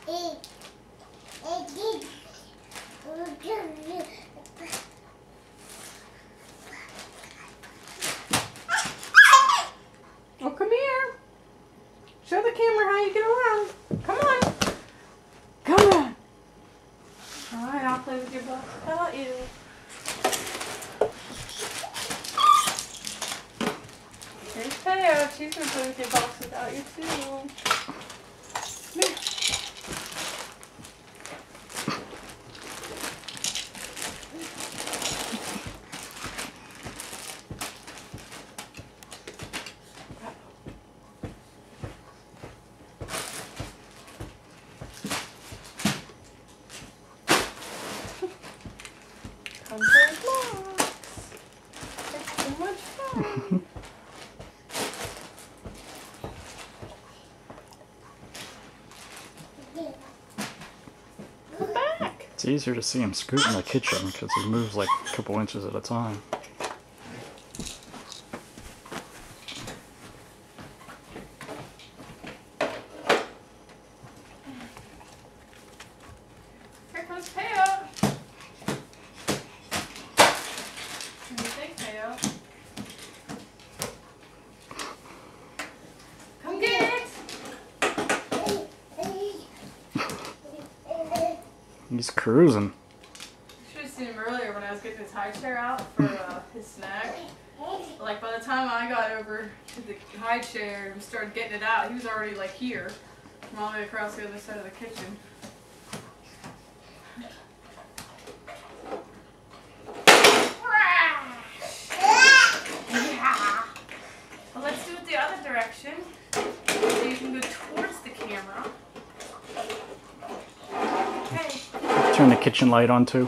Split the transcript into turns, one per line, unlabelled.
Oh, come here. Show the camera how you get around. Come on. Come on. Alright, I'll play with your box without you. Here's Taya. She's going to play with your box without you too. Come here. Comfort box. It's so much fun. Come back.
It's easier to see him scoot in the kitchen because he moves like a couple inches at a time.
Here comes Taya. What do you think, Taya? Come get it.
He's cruising.
You should have seen him earlier when I was getting his high chair out for his snack. Like by the time I got over to the high chair and started getting it out, he was already like here, from all the way across the other side of the kitchen. Yeah. Well, let's do it the other direction, so you can go towards the camera. Okay.
Turn the kitchen light on too.